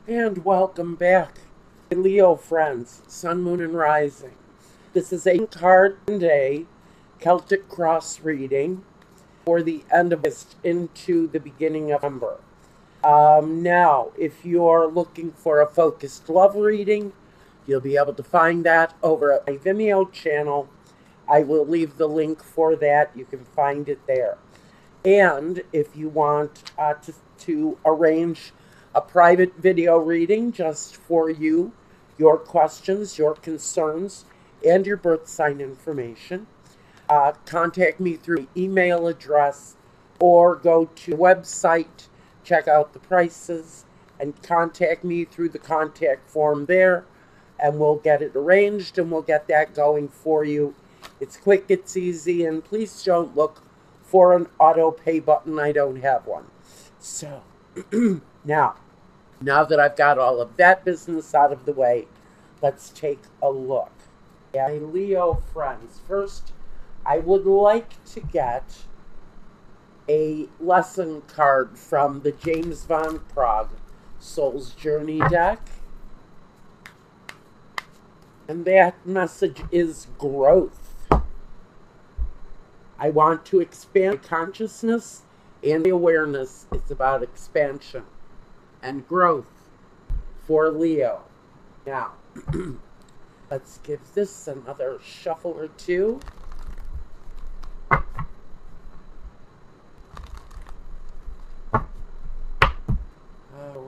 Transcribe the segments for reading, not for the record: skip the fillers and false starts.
And welcome back, Leo friends, Sun, Moon, and Rising. This is a card day Celtic cross reading for the end of August into the beginning of November. Now, if you're looking for a focused love reading, you'll be able to find that over at my Vimeo channel. I will leave the link for that. You can find it there. And if you want to arrange a private video reading just for you, your questions, your concerns, and your birth sign information, contact me through email address or go to the website, check out the prices, and contact me through the contact form there, and we'll get it arranged and we'll get that going for you. It's quick, it's easy, and please don't look for an auto pay button. I don't have one. So now that I've got all of that business out of the way, let's take a look. My Leo friends, first I would like to get a lesson card from the James Van Praagh Soul's Journey deck. And that message is growth. I want to expand consciousness and awareness. It's about expansion and growth for Leo. Now, let's give this another shuffle or two.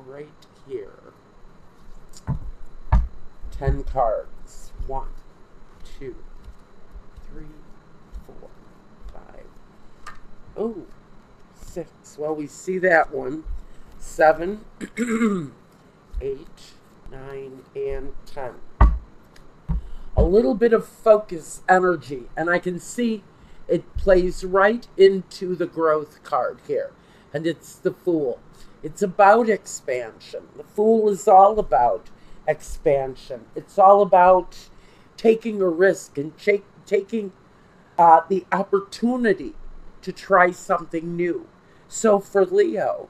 Right here. 10 cards. 1, 2, 3, 4, 5. Oh, 6. Well, we see that one. 7, 8, 9, and 10. A little bit of focus energy, and I can see it plays right into the growth card here, and it's the Fool. It's about expansion. The Fool is all about expansion. It's all about taking a risk and taking the opportunity to try something new. So for Leo,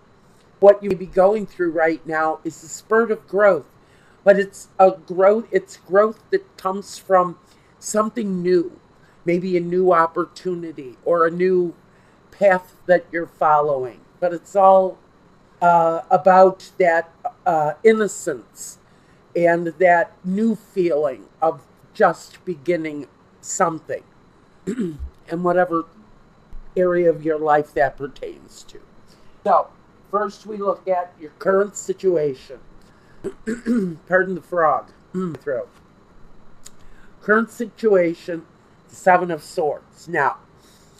what you may be going through right now is a spurt of growth, but it's growth that comes from something new, maybe a new opportunity or a new path that you're following. But it's all about that innocence and that new feeling of just beginning something in whatever area of your life that pertains to. So, first we look at your current situation. Pardon the frog. Throat. Current situation, the Seven of Swords. Now,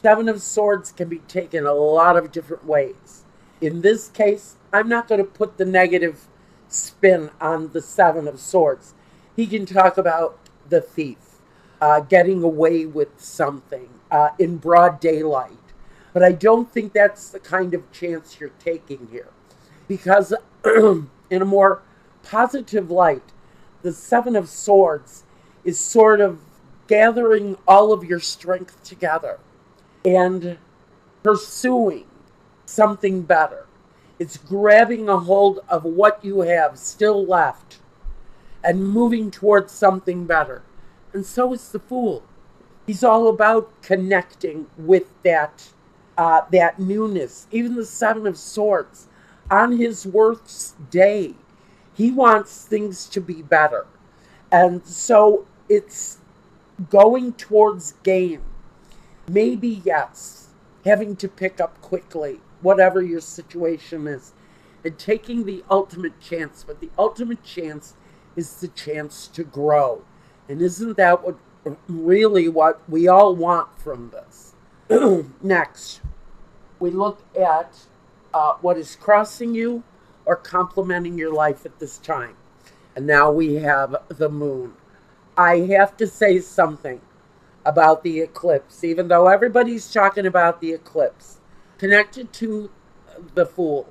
Seven of Swords can be taken a lot of different ways. In this case, I'm not going to put the negative spin on the Seven of Swords. He can talk about the thief, getting away with something in broad daylight. But I don't think that's the kind of chance you're taking here. Because in a more positive light, the Seven of Swords is sort of gathering all of your strength together and pursuing something better. It's grabbing a hold of what you have still left and moving towards something better. And so is the Fool. He's all about connecting with that newness. Even the Seven of Swords, on his worst day, he wants things to be better. And so it's going towards gain. Maybe, yes, having to pick up quickly, whatever your situation is, and taking the ultimate chance. But the ultimate chance is the chance to grow. And isn't that what we all want from this? Next, we look at what is crossing you or complementing your life at this time. And now we have the Moon. I have to say something about the eclipse, even though everybody's talking about the eclipse. Connected to the Fool,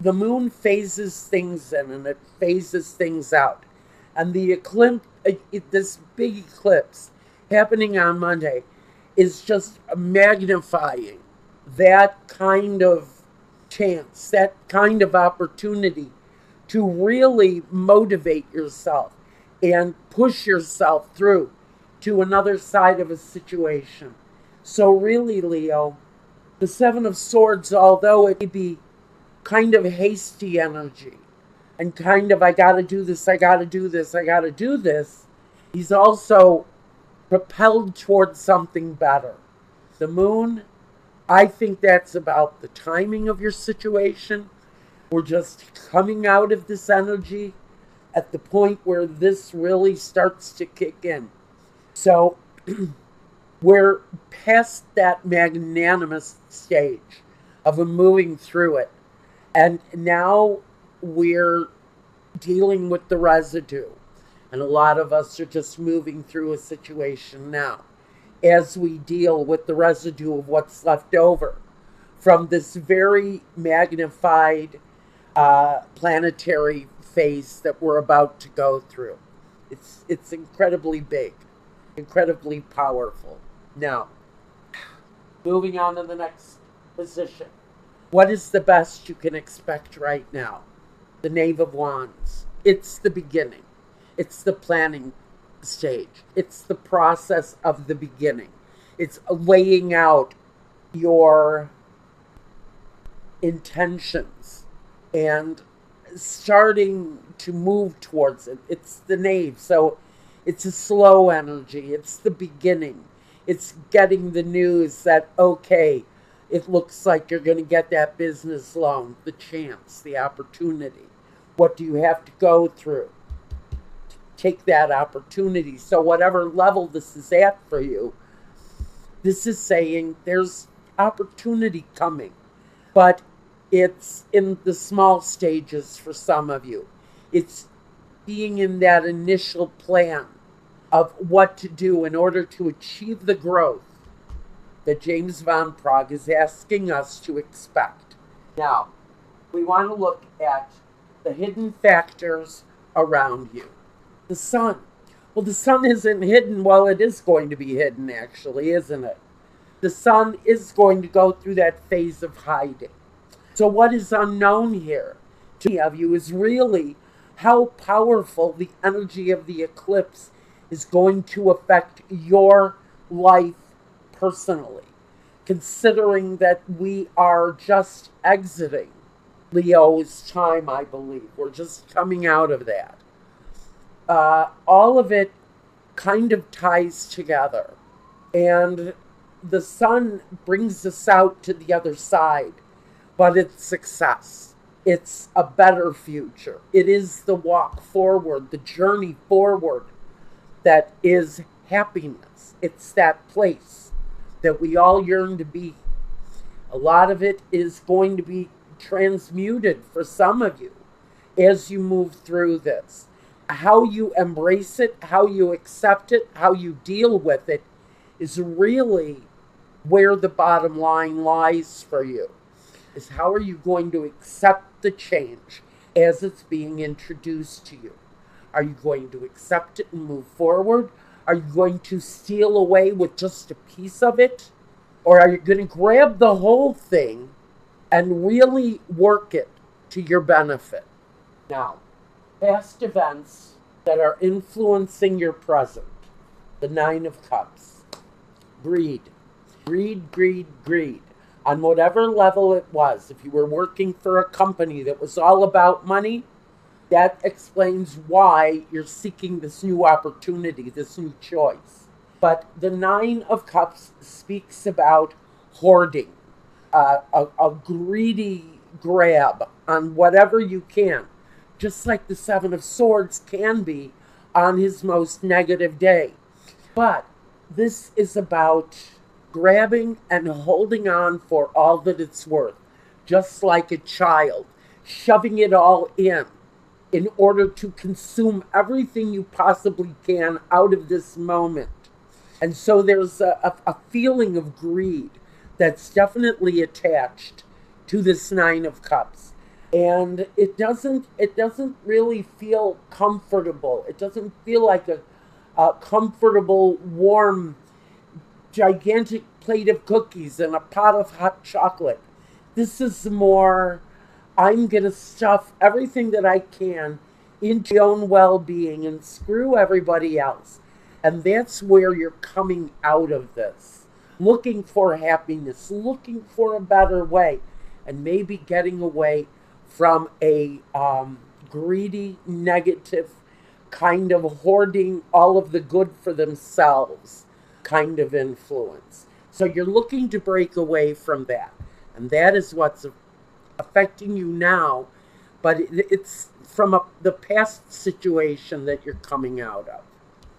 the Moon phases things in and it phases things out. And the eclipse, this big eclipse happening on Monday, is just magnifying that kind of chance, that kind of opportunity to really motivate yourself and push yourself through to another side of a situation. So really, Leo, the Seven of Swords, although it may be kind of hasty energy and kind of, I gotta do this, I gotta do this, I gotta do this, he's also propelled towards something better. The Moon, I think that's about the timing of your situation. We're just coming out of this energy at the point where this really starts to kick in. So we're past that magnanimous stage of moving through it. And now we're dealing with the residue. And a lot of us are just moving through a situation now as we deal with the residue of what's left over from this very magnified planetary phase that we're about to go through. It's incredibly big, incredibly powerful. Now, moving on to the next position. What is the best you can expect right now? The Knave of Wands. It's the beginning. It's the planning stage. It's the process of the beginning. It's laying out your intentions and starting to move towards it. It's the Knave, so it's a slow energy. It's the beginning. It's getting the news that, okay, it looks like you're going to get that business loan, the chance, the opportunity. What do you have to go through to take that opportunity? So whatever level this is at for you, this is saying there's opportunity coming, but it's in the small stages for some of you. It's being in that initial plan of what to do in order to achieve the growth that James Van Praagh is asking us to expect. Now, we want to look at the hidden factors around you. The sun. Well, the sun isn't hidden. Well, it is going to be hidden, actually, isn't it? The sun is going to go through that phase of hiding. So what is unknown here to many of you is really how powerful the energy of the eclipse is going to affect your life personally, considering that we are just exiting Leo's time, I believe. We're just coming out of that. All of it kind of ties together. And the sun brings us out to the other side, but it's success. It's a better future. It is the walk forward, the journey forward that is happiness. It's that place that we all yearn to be. A lot of it is going to be transmuted for some of you as you move through this. How you embrace it, how you accept it, how you deal with it is really where the bottom line lies for you. Is how are you going to accept the change as it's being introduced to you? Are you going to accept it and move forward? Are you going to steal away with just a piece of it? Or are you going to grab the whole thing and really work it to your benefit? Now, past events that are influencing your present. The Nine of Cups. Greed. Greed, greed, greed. On whatever level it was. If you were working for a company that was all about money, that explains why you're seeking this new opportunity, this new choice. But the Nine of Cups speaks about hoarding, a greedy grab on whatever you can, just like the Seven of Swords can be on his most negative day. But this is about grabbing and holding on for all that it's worth, just like a child, shoving it all in order to consume everything you possibly can out of this moment. And so there's a feeling of greed that's definitely attached to this Nine of Cups. And it doesn't really feel comfortable. It doesn't feel like a comfortable, warm, gigantic plate of cookies and a pot of hot chocolate. This is more I'm going to stuff everything that I can into my own well-being and screw everybody else. And that's where you're coming out of this. Looking for happiness, looking for a better way, and maybe getting away from a greedy, negative, kind of hoarding all of the good for themselves kind of influence. So you're looking to break away from that. And that is what's affecting you now, but it's from the past situation that you're coming out of.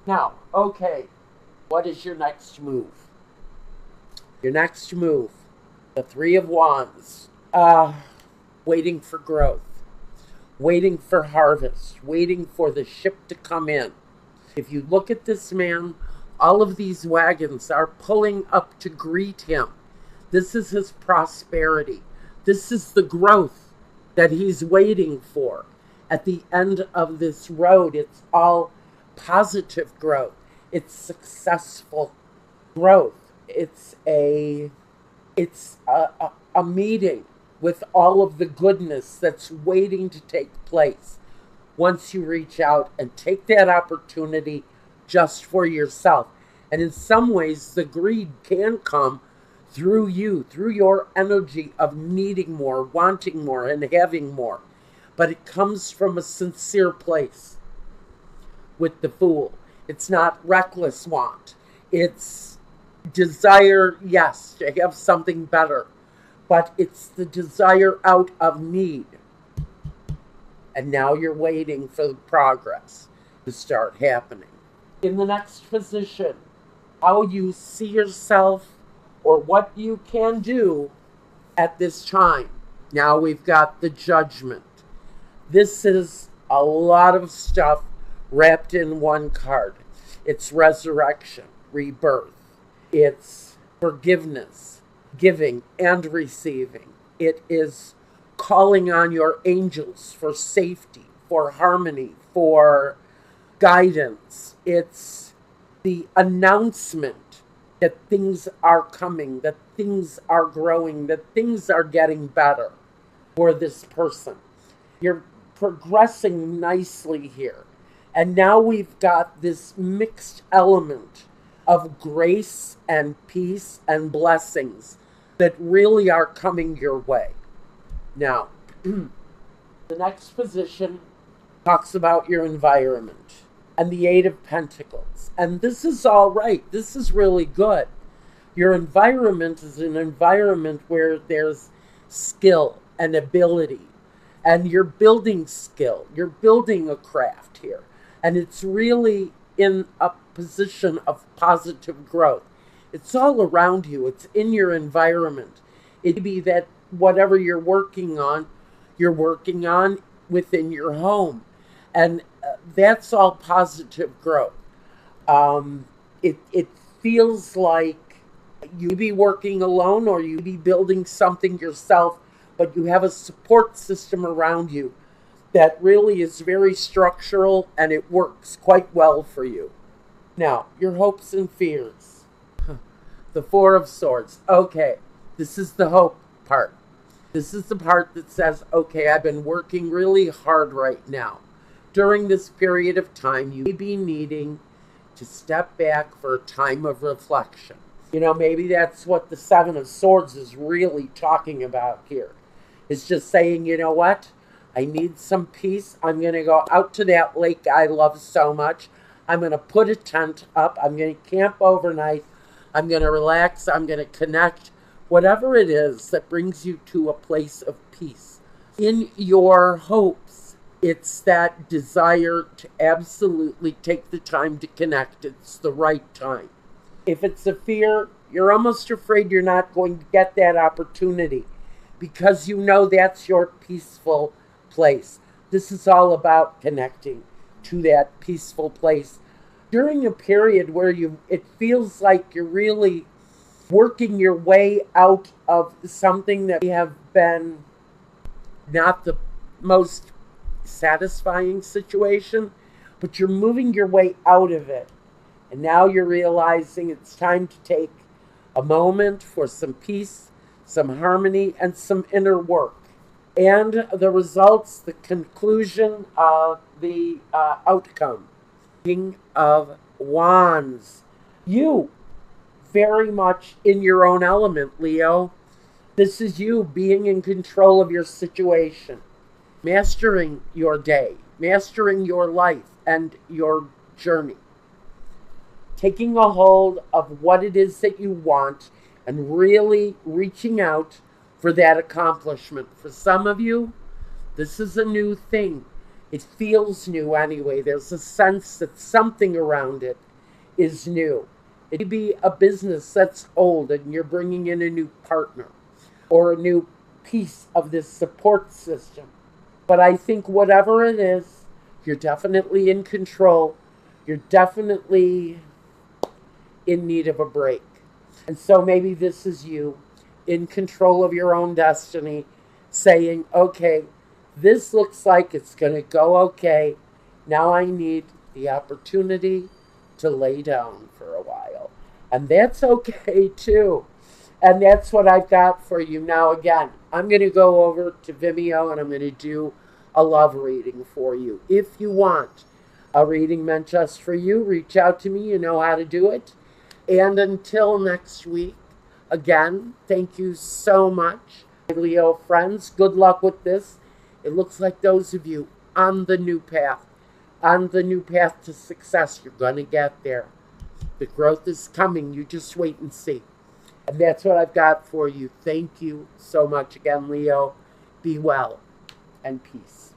Now, okay, what is your next move? Your next move, the Three of Wands, waiting for growth, waiting for harvest, waiting for the ship to come in. If you look at this man, all of these wagons are pulling up to greet him. This is his prosperity. This is the growth that he's waiting for. At the end of this road, it's all positive growth. It's successful growth. It's a meeting with all of the goodness that's waiting to take place once you reach out and take that opportunity just for yourself. And in some ways, the greed can come through you, through your energy of needing more, wanting more, and having more. But it comes from a sincere place with the Fool. It's not reckless want. It's desire, yes, to have something better. But it's the desire out of need. And now you're waiting for the progress to start happening. In the next position, how you see yourself or what you can do at this time. Now we've got the Judgment. This is a lot of stuff wrapped in one card. It's resurrection, rebirth. It's forgiveness, giving and receiving. It is calling on your angels for safety, for harmony, for guidance. It's the announcement that things are coming, that things are growing, that things are getting better for this person. You're progressing nicely here. And now we've got this mixed element of grace and peace and blessings that really are coming your way. Now, the next position talks about your environment and the Eight of Pentacles. And this is all right. This is really good. Your environment is an environment where there's skill and ability. And you're building skill. You're building a craft here. And it's really in a position of positive growth. It's all around you. It's in your environment. It may be that whatever you're working on within your home. And that's all positive growth. It feels like you be working alone or you be building something yourself, but you have a support system around you that really is very structural and it works quite well for you. Now, your hopes and fears. The Four of Swords. Okay, this is the hope part. This is the part that says, okay, I've been working really hard right now. During this period of time, you may be needing to step back for a time of reflection. You know, maybe that's what the Seven of Swords is really talking about here. It's just saying, you know what? I need some peace. I'm going to go out to that lake I love so much. I'm going to put a tent up. I'm going to camp overnight. I'm going to relax. I'm going to connect. Whatever it is that brings you to a place of peace. In your hopes, it's that desire to absolutely take the time to connect. It's the right time. If it's a fear, you're almost afraid you're not going to get that opportunity because you know that's your peaceful place. This is all about connecting to that peaceful place during a period where it feels like you're really working your way out of something that have been not the most satisfying situation, but you're moving your way out of it. And now you're realizing it's time to take a moment for some peace, some harmony, and some inner work. and the results, the conclusion of the outcome. King of Wands. You, very much in your own element, Leo. This is you being in control of your situation, mastering your day, mastering your life and your journey, taking a hold of what it is that you want and really reaching out for that accomplishment. For some of you, this is a new thing. It feels new anyway. There's a sense that something around it is new. It could be a business that's old and you're bringing in a new partner or a new piece of this support system. But I think whatever it is, you're definitely in control. You're definitely in need of a break. And so maybe this is you in control of your own destiny, saying, okay, this looks like it's going to go okay. Now I need the opportunity to lay down for a while. And that's okay too. And that's what I've got for you. Now, again, I'm going to go over to Vimeo and I'm going to do a love reading for you. If you want a reading meant just for you, reach out to me. You know how to do it. And until next week, again, thank you so much, Leo friends. Good luck with this. It looks like those of you on the new path to success, you're going to get there. The growth is coming. You just wait and see. And that's what I've got for you. Thank you so much again, Leo. Be well and peace.